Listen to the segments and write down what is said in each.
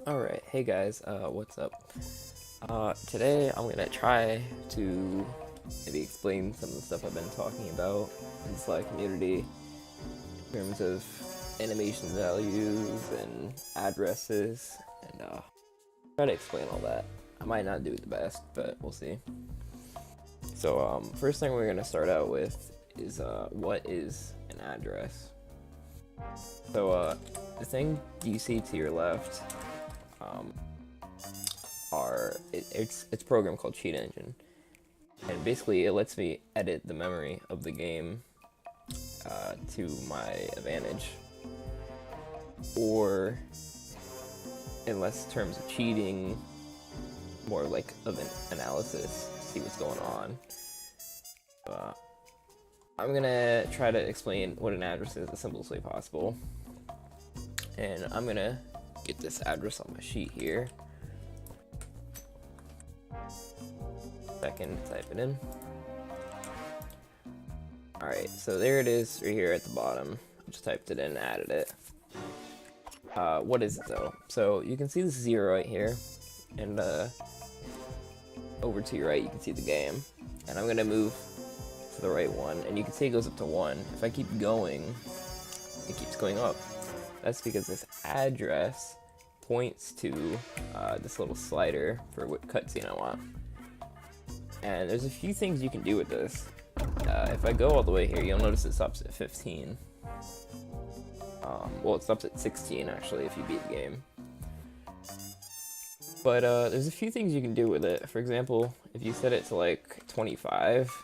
Alright, hey guys, what's up? Today I'm gonna try to maybe explain some of the stuff I've been talking about in the Slack community in terms of animation values and addresses, and try to explain all that. I might not do it the best, but we'll see. So, first thing we're gonna start out with is what is an address? So, the thing you see to your left um, it's a program called Cheat Engine, and basically it lets me edit the memory of the game to my advantage, or in less terms of cheating, more like of an analysis, see what's going on. I'm gonna try to explain what an address is the simplest way possible, and I'm gonna get this address on my sheet here. Second, type it in. Alright, so there it is right here at the bottom. I just typed it in and added it. What is it though? So you can see the 0 right here, and over to your right you can see the game. And I'm gonna move to the right one, and you can see it goes up to 1. If I keep going, it keeps going up. That's because this address points to this little slider for what cutscene I want. And there's a few things you can do with this. If I go all the way here, you'll notice it stops at 15. Well, it stops at 16 actually if you beat the game. But there's a few things you can do with it. For example, if you set it to like 25,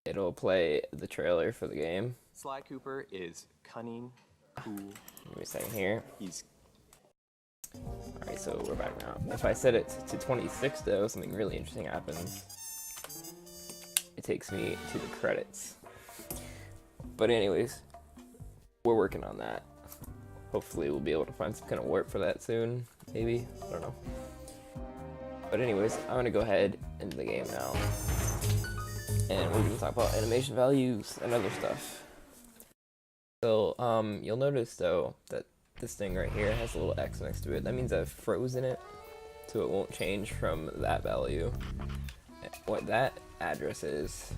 it'll play the trailer for the game. Sly Cooper is cunning, cool. Give me a second here. He's Alright, so we're back now. If I set it to 26 though, something really interesting happens. It takes me to the credits. But anyways, we're working on that. Hopefully we'll be able to find some kind of warp for that soon. Maybe, I don't know. But anyways, I'm gonna go ahead into the game now. And we're gonna talk about animation values and other stuff. So, you'll notice though that this thing right here has a little X next to it. That means I've frozen it, so it won't change from that value. What that address is,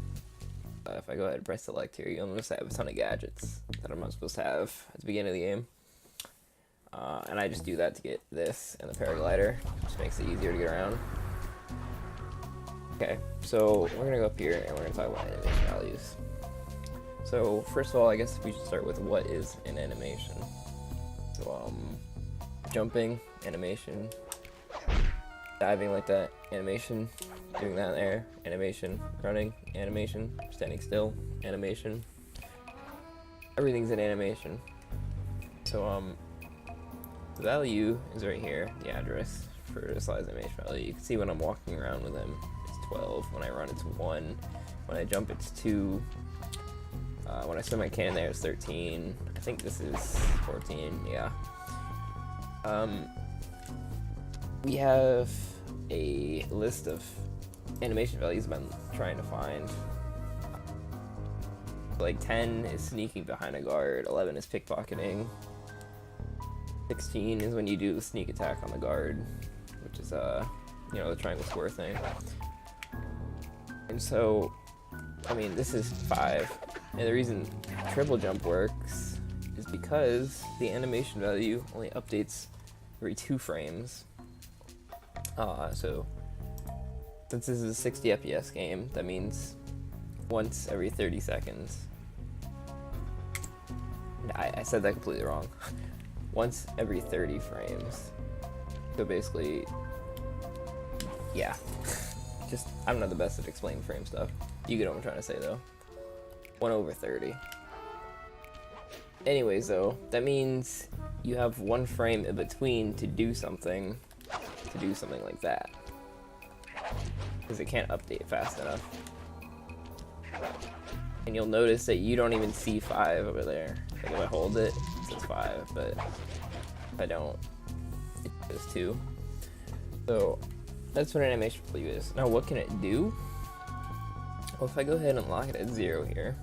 if I go ahead and press select here, you'll notice I have a ton of gadgets that I'm not supposed to have at the beginning of the game. And I just do that to get this and the paraglider, which makes it easier to get around. Okay, so we're gonna go up here and we're gonna talk about animation values. So first of all, I guess we should start with what is an animation. So, jumping, animation, diving like that, animation, doing that there, animation, running, animation, standing still, animation. Everything's an animation. So, the value is right here, the address for Sly's animation value. You can see when I'm walking around with him, it's 12. When I run, it's 1. When I jump, it's 2. When I swim my can there, it's 13. I think this is 14, yeah. We have a list of animation values I've been trying to find. Like 10 is sneaking behind a guard, 11 is pickpocketing, 16 is when you do the sneak attack on the guard, which is, you know, the triangle square thing. And so, I mean, this is 5. And the reason triple jump works is because the animation value only updates every 2 frames. So since this is a 60 FPS game, that means once every 30 seconds. I said that completely wrong. Once every 30 frames. So basically, yeah. Just, I'm not the best at explaining frame stuff. You get what I'm trying to say though. 1/30. Anyways though, that means you have 1 frame in between to do something like that. Because it can't update fast enough. And you'll notice that you don't even see 5 over there. Like if I hold it, it says 5, but if I don't, it says 2. So that's what an animation value is. Now what can it do? Well, if I go ahead and lock it at 0 here,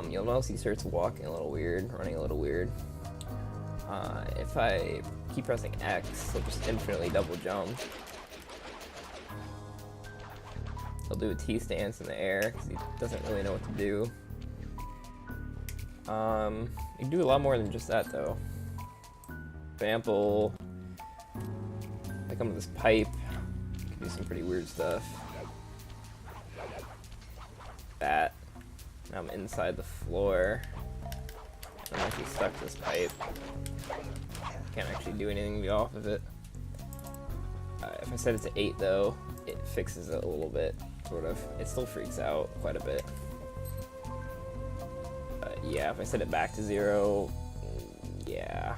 you'll notice he starts walking a little weird, running a little weird. If I keep pressing X, he'll just infinitely double jump. He'll do a T-stance in the air because he doesn't really know what to do. You can do a lot more than just that though. For example, I come with this pipe, you can do some pretty weird stuff. That. Now I'm inside the floor. I'm actually stuck to this pipe. Can't actually do anything to be off of it. If I set it to 8 though, it fixes it a little bit, sort of. It still freaks out quite a bit. Yeah, if I set it back to 0, yeah.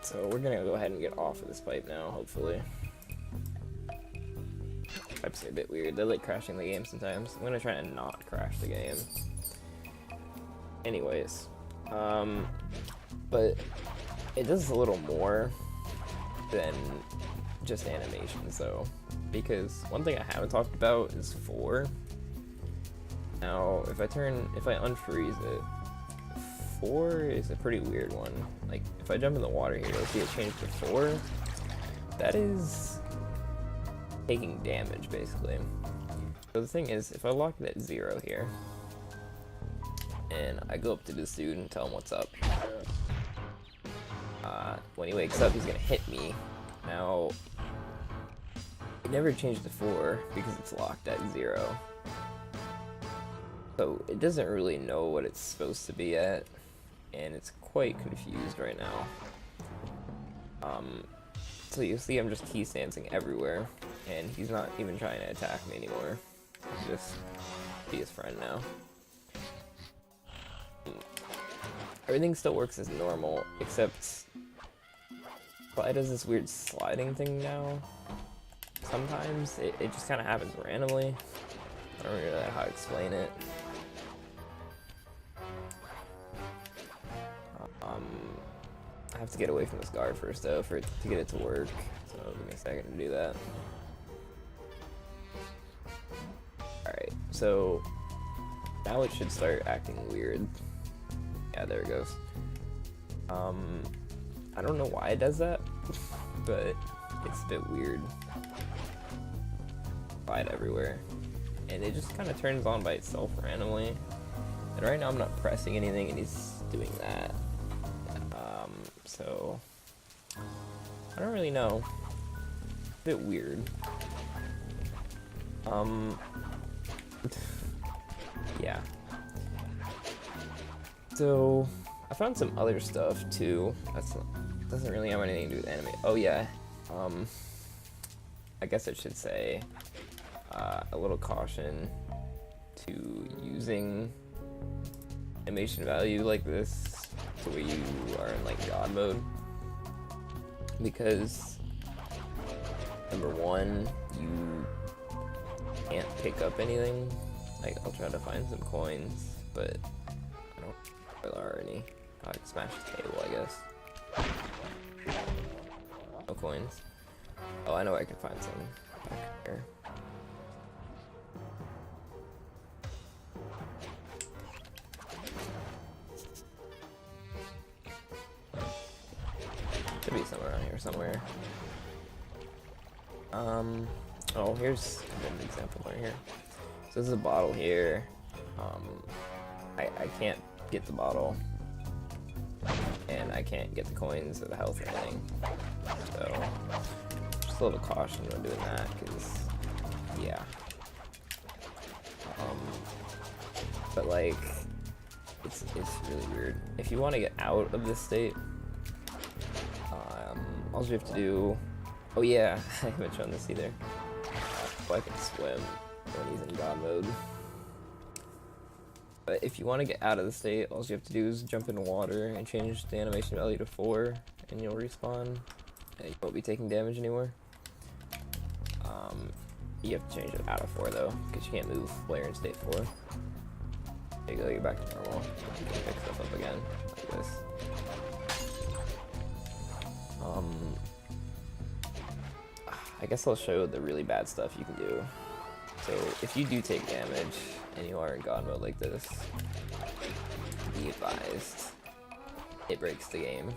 So we're gonna go ahead and get off of this pipe now, hopefully. Pipes are a bit weird. They're like crashing the game sometimes. I'm gonna try and not crash the game. Anyways, but it does a little more than just animations though, because one thing I haven't talked about is 4. Now, if I unfreeze it, 4 is a pretty weird one. Like, if I jump in the water here, you'll see it change to 4. That is taking damage, basically. So the thing is, if I lock it at 0 here, and I go up to this dude and tell him what's up, when he wakes up, he's gonna hit me. Now, it never changed to 4 because it's locked at 0. So it doesn't really know what it's supposed to be at, and it's quite confused right now. So you see I'm just T-stancing everywhere, and he's not even trying to attack me anymore. He's just be his friend now. Everything still works as normal, except Spy does this weird sliding thing now. Sometimes it just kind of happens randomly. I don't really know how to explain it. I have to get away from this guard first though to get it to work. So give me a second to do that. Alright, so now it should start acting weird. Yeah, there it goes. I don't know why it does that, but it's a bit weird. Slide everywhere. And it just kind of turns on by itself randomly. And right now I'm not pressing anything and he's doing that. So I don't really know. A bit weird. Yeah. So I found some other stuff too. Doesn't really have anything to do with anime. Oh yeah. I guess I should say a little caution to using animation value like this the way you are in like God mode, because number one, you can't pick up anything. Like, I'll try to find some coins, but I don't know if there are any. I can smash the table, I guess. No coins. Oh, I know I can find some back here. Should be somewhere around here somewhere. Oh, here's an example right here. So this is a bottle here. I can't get the bottle, and I can't get the coins or the health or anything. So just a little caution when doing that, because yeah. But like, it's really weird. If you want to get out of this state, all you have to do. Oh yeah, I haven't shown this either. Oh, I can swim when he's in God mode. But if you want to get out of the state, all you have to do is jump in water and change the animation value to 4, and you'll respawn. And you won't be taking damage anymore. You have to change it out of 4 though, because you can't move while you're in state 4. There you go, you're back to normal. You can pick stuff up again, like this. I guess I'll show the really bad stuff you can do. So if you do take damage and you are in God mode like this, be advised, it breaks the game.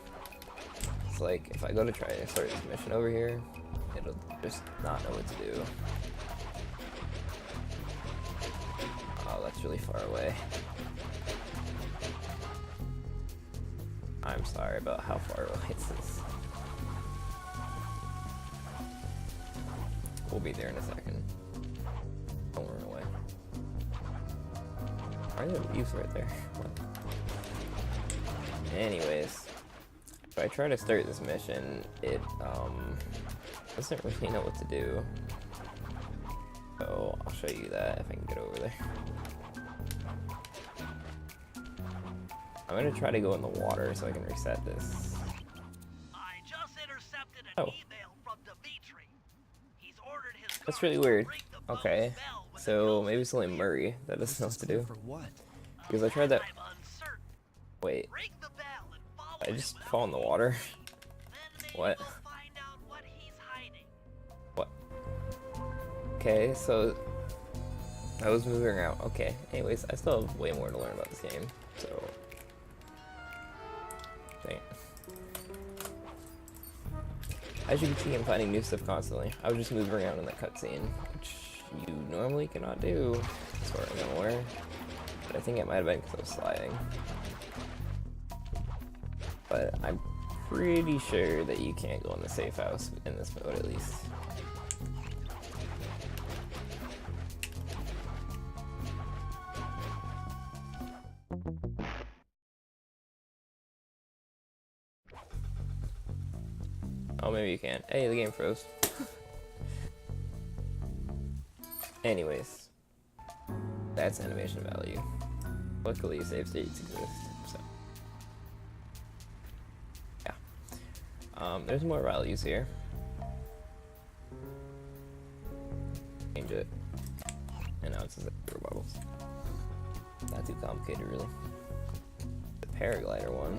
It's like, if I go to try to start this mission over here, it'll just not know what to do. Oh, that's really far away. I'm sorry about how far away this is. We'll be there in a second. Don't run away. Why are there leaves right there? What? Anyways, if I try to start this mission, it doesn't really know what to do. So I'll show you that if I can get over there. I'm gonna try to go in the water so I can reset this. I just intercepted an Oh. email from Dimitri. He's ordered his That's guards really to weird. ring the boat's Okay, bell when the so ghost maybe is it's only clear. Murray that doesn't know what to do. For what? Because I tried that. I'm uncertain. Wait, Ring the bell and follow I him, just Will. fall in the water. Then maybe What? we'll find out what he's hiding. What? Okay, so I was moving around. Okay, anyways, I still have way more to learn about this game. So, dang it. As you can see, I'm finding new stuff constantly. I was just moving around in the cutscene, which you normally cannot do, as far as I'm aware. But I think it might have been because I was sliding. But I'm pretty sure that you can't go in the safe house in this mode, at least. Oh, maybe you can. Hey, the game froze. Anyways, that's animation value. Luckily, save states exist, so yeah. There's more values here. Change it, and now it's zero bubbles. Not too complicated, really. The paraglider one,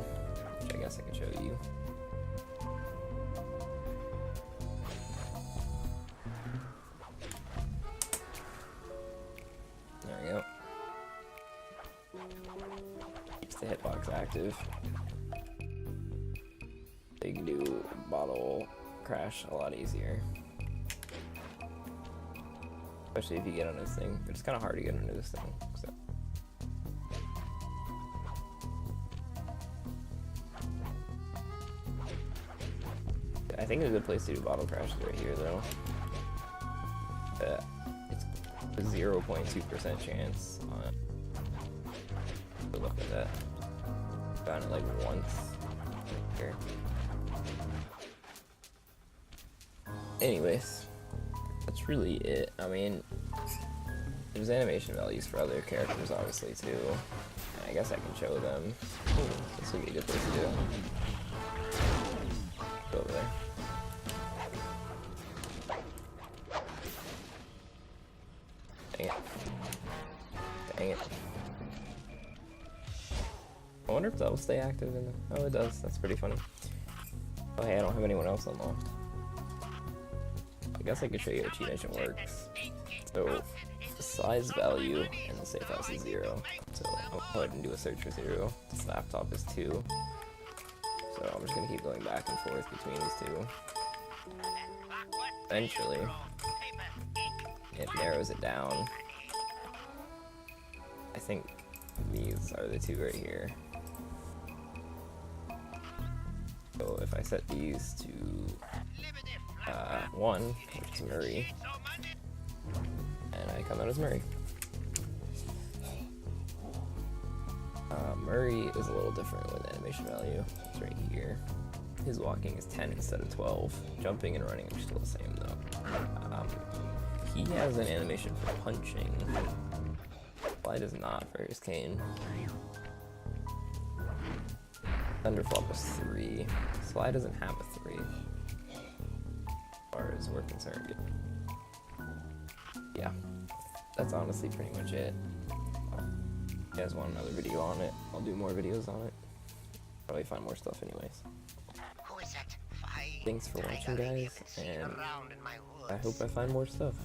which I guess I can show you. There we go. Keeps the hitbox active. So you can do bottle crash a lot easier. Especially if you get on this thing. But it's kind of hard to get under this thing. So. I think a good place to do bottle crash is right here, though. It's a 0.2% chance on it. So look at that. Found it like once. Here. Anyways, that's really it. I mean, there's animation values for other characters, obviously, too. And I guess I can show them. Ooh, this would be a good place to do it. Go over there. Dang it. Dang it. I wonder if that'll stay active in the... Oh, it does. That's pretty funny. Oh, hey, I don't have anyone else unlocked. I guess I could show you how Cheat Engine works. So, the size value in the safe house is 0. So, I'll go ahead and do a search for 0. This laptop is 2. So, I'm just going to keep going back and forth between these two. Eventually, it narrows it down. I think these are the two right here. So if I set these to 1, which is Murray, and I come out as Murray. Murray is a little different with animation value. It's right here. His walking is 10 instead of 12. Jumping and running are still the same though. He has an animation for punching. Fly does not for his cane. Thunderflop is 3. Sly doesn't have a 3. As far as we're concerned. Yeah. That's honestly pretty much it. If you guys want another video on it, I'll do more videos on it. Probably find more stuff anyways. Who is it? Fine. Thanks for watching, guys, and Around in my I hope I find more stuff.